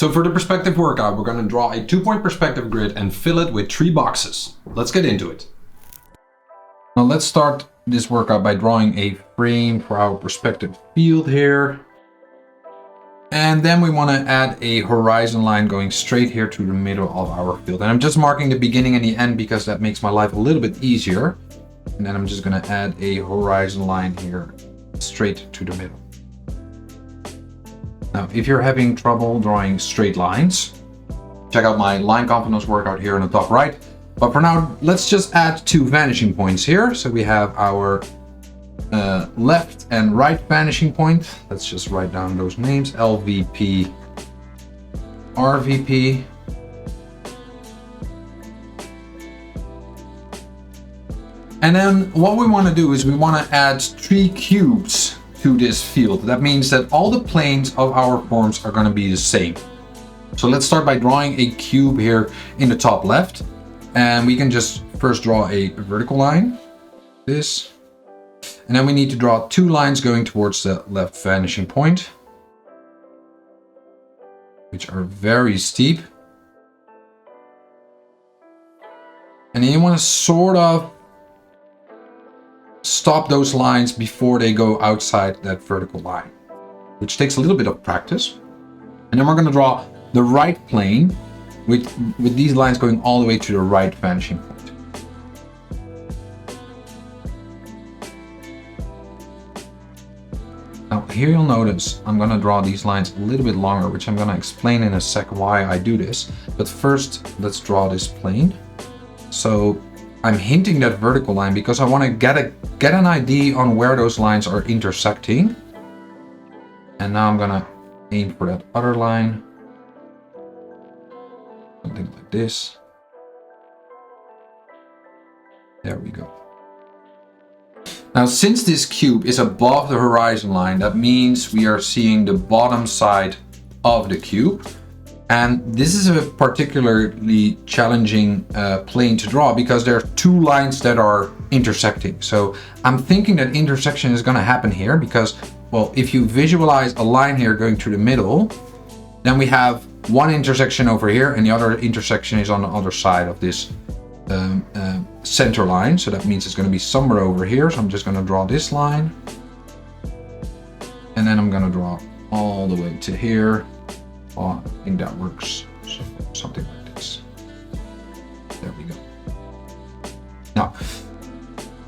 So for the perspective workout, we're going to draw a 2-point perspective grid and fill it with 3 boxes. Let's get into it. Now let's start this workout by drawing a frame for our perspective field here. And then we want to add a horizon line going straight here to the middle of our field. And I'm just marking the beginning and the end because that makes my life a little bit easier. And then I'm just going to add a horizon line here straight to the middle. Now, if you're having trouble drawing straight lines, check out my line confidence workout here in the top right. But for now, let's just add 2 vanishing points here. So we have our left and right vanishing point. Let's just write down those names: LVP, RVP. And then what we want to do is we want to add 3 cubes to this field. That means that all the planes of our forms are going to be the same. So let's start by drawing a cube here in the top left. And we can just first draw a vertical line, this. And then we need to draw 2 lines going towards the left vanishing point, which are very steep. And then you want to sort of stop those lines before they go outside that vertical line, which takes a little bit of practice. And then we're going to draw the right plane with these lines going all the way to the right vanishing point. Now here you'll notice I'm going to draw these lines a little bit longer, which I'm going to explain in a sec why I do this. But first, let's draw this plane. So I'm hinting that vertical line because I want to get an idea on where those lines are intersecting. And now I'm going to aim for that other line. Something like this. There we go. Now, since this cube is above the horizon line, that means we are seeing the bottom side of the cube. And this is a particularly challenging plane to draw because there are 2 lines that are intersecting. So I'm thinking that intersection is going to happen here because, well, if you visualize a line here going through the middle, then we have one intersection over here and the other intersection is on the other side of this center line. So that means it's going to be somewhere over here. So I'm just going to draw this line. And then I'm going to draw all the way to here. Oh, I think that works. So something like this. There we go. Now,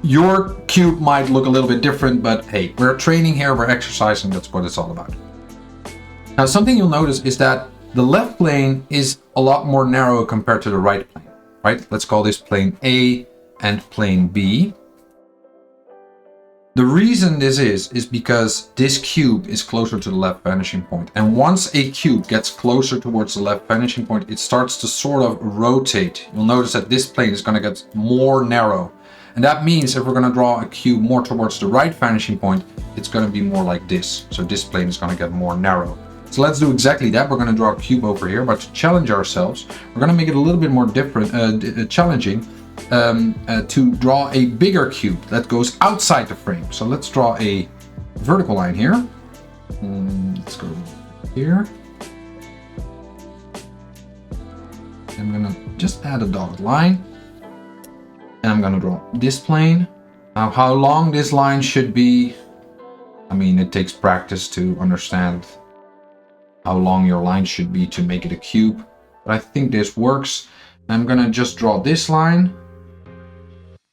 your cube might look a little bit different, but hey, we're training here, we're exercising, that's what it's all about. Now, something you'll notice is that the left plane is a lot more narrow compared to the right plane, right? Let's call this plane A and plane B. The reason this is because this cube is closer to the left vanishing point. And once a cube gets closer towards the left vanishing point, it starts to sort of rotate. You'll notice that this plane is going to get more narrow. And that means if we're going to draw a cube more towards the right vanishing point, it's going to be more like this. So this plane is going to get more narrow. So let's do exactly that. We're going to draw a cube over here, but to challenge ourselves, we're going to make it a little bit more challenging. To draw a bigger cube that goes outside the frame. So let's draw a vertical line here. Let's go here. I'm gonna just add a dotted line. And I'm gonna draw this plane. Now how long this line should be, I mean, it takes practice to understand how long your line should be to make it a cube. But I think this works. I'm gonna just draw this line.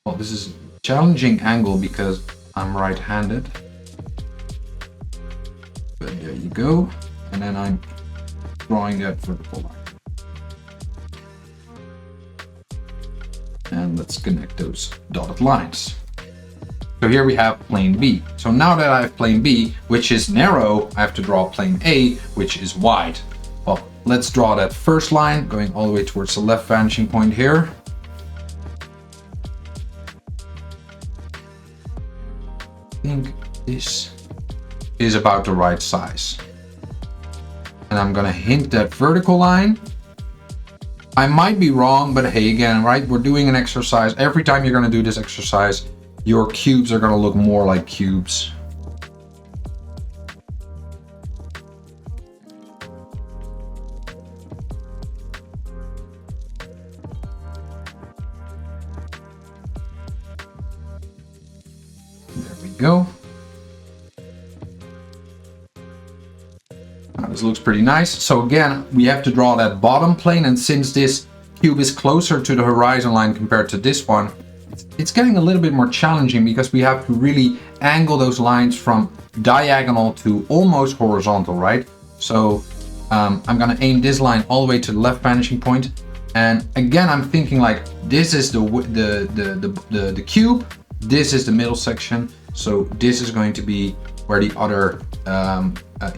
Well, this is a challenging angle because I'm right-handed. But there you go. And then I'm drawing that vertical line. And let's connect those dotted lines. So here we have plane B. So now that I have plane B, which is narrow, I have to draw plane A, which is wide. Well, let's draw that first line going all the way towards the left vanishing point here. I think this is about the right size. And I'm gonna hint that vertical line. I might be wrong, but hey, again, right? We're doing an exercise. Every time you're gonna do this exercise, your cubes are gonna look more like cubes. we go. Now, this looks pretty nice. So again, we have to draw that bottom plane, and since this cube is closer to the horizon line compared to this one, it's getting a little bit more challenging because we have to really angle those lines from diagonal to almost horizontal, right? So I'm gonna aim this line all the way to the left vanishing point. And again, I'm thinking like this is the cube, this is the middle section. So this is going to be where the other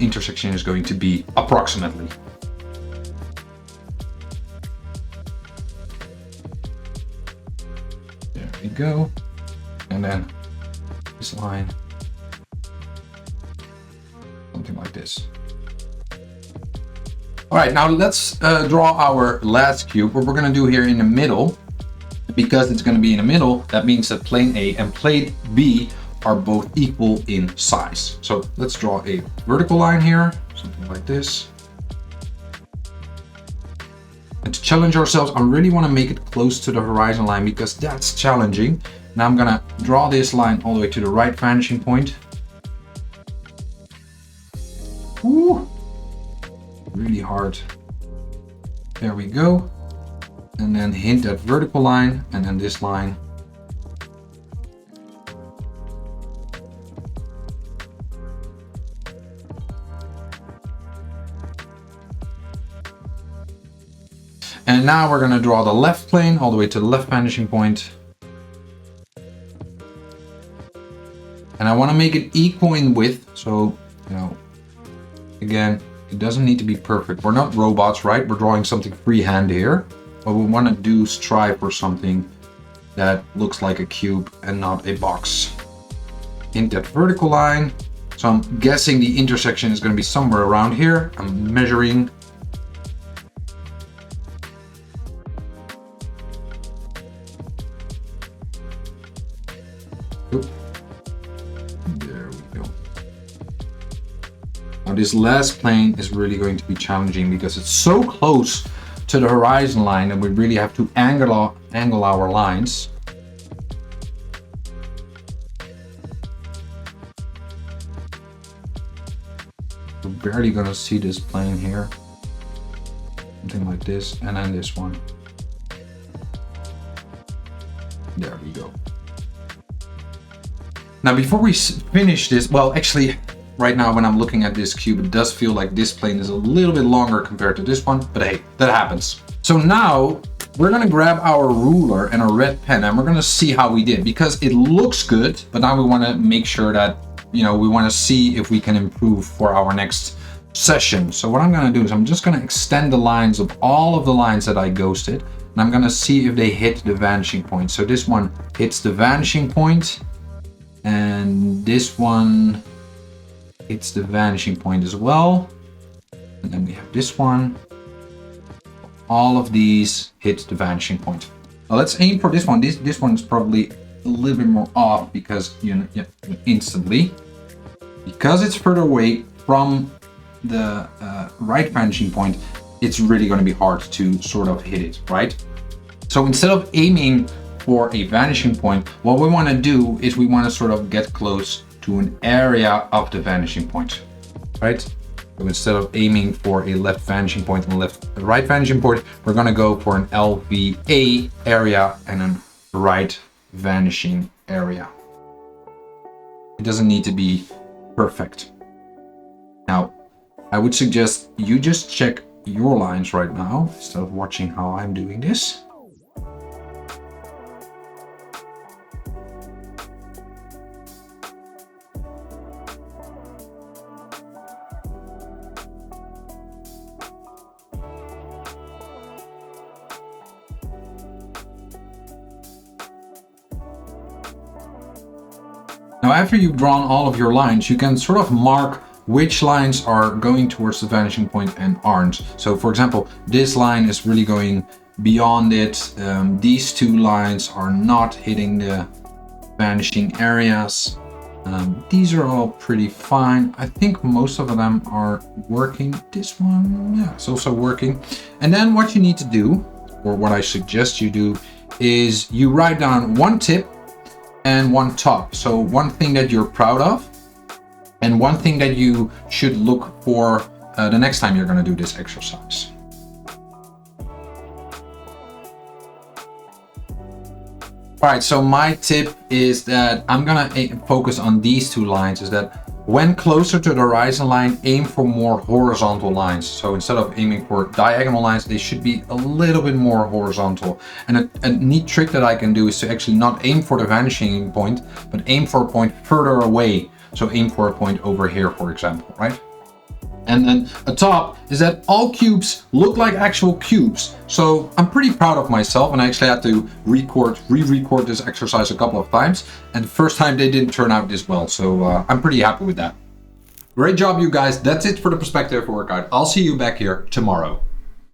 intersection is going to be approximately. There we go. And then this line, something like this. All right, now let's draw our last cube. What we're gonna do here in the middle, because it's gonna be in the middle, that means that plane A and plane B are both equal in size. So let's draw a vertical line here, something like this. And to challenge ourselves, I really wanna make it close to the horizon line because that's challenging. Now I'm gonna draw this line all the way to the right vanishing point. Ooh. Really hard. There we go. And then hint that vertical line and then this line. And now we're going to draw the left plane all the way to the left vanishing point. And I want to make it equal in width. So, you know, again, it doesn't need to be perfect. We're not robots, right? We're drawing something freehand here. What we want to do is strive for something that looks like a cube and not a box. In that vertical line. So I'm guessing the intersection is going to be somewhere around here. I'm measuring. Oop. There we go. Now this last plane is really going to be challenging because it's so close to the horizon line and we really have to angle our lines. We're barely gonna see this plane here. Something like this, and then this one. There we go. Now before we finish this, well actually right now when I'm looking at this cube, it does feel like this plane is a little bit longer compared to this one, but hey, that happens. So now we're gonna grab our ruler and a red pen and we're gonna see how we did because it looks good, but now we wanna make sure that, you know, we wanna see if we can improve for our next session. So what I'm gonna do is I'm just gonna extend the lines of all of the lines that I ghosted, and I'm gonna see if they hit the vanishing point. So this one hits the vanishing point, and this one hits the vanishing point as well. And then we have this one. All of these hit the vanishing point. Now let's aim for this one. This one is probably a little bit more off because instantly, because it's further away from the right vanishing point, it's really going to be hard to sort of hit it, right? So instead of aiming for a vanishing point, what we want to do is we want to sort of get close to an area of the vanishing point, right? So instead of aiming for a left vanishing point and a right vanishing point, we're going to go for an LVA area and a right vanishing area. It doesn't need to be perfect. Now, I would suggest you just check your lines right now instead of watching how I'm doing this. Now, after you've drawn all of your lines, you can sort of mark which lines are going towards the vanishing point and aren't. So for example, this line is really going beyond it. These two lines are not hitting the vanishing areas. These are all pretty fine. I think most of them are working. This one, yeah, it's also working. And then what you need to do, or what I suggest you do, is you write down one tip and one top. So one thing that you're proud of, and one thing that you should look for the next time you're going to do this exercise. All right, so my tip is that I'm gonna focus on these two lines, is that when closer to the horizon line, aim for more horizontal lines. So instead of aiming for diagonal lines, they should be a little bit more horizontal. And a neat trick that I can do is to actually not aim for the vanishing point, but aim for a point further away. So aim for a point over here, for example, right? And then a top is that all cubes look like actual cubes. So I'm pretty proud of myself, and I actually had to re-record this exercise a couple of times. And the first time they didn't turn out this well. So I'm pretty happy with that. Great job, you guys. That's it for the perspective workout. I'll see you back here tomorrow.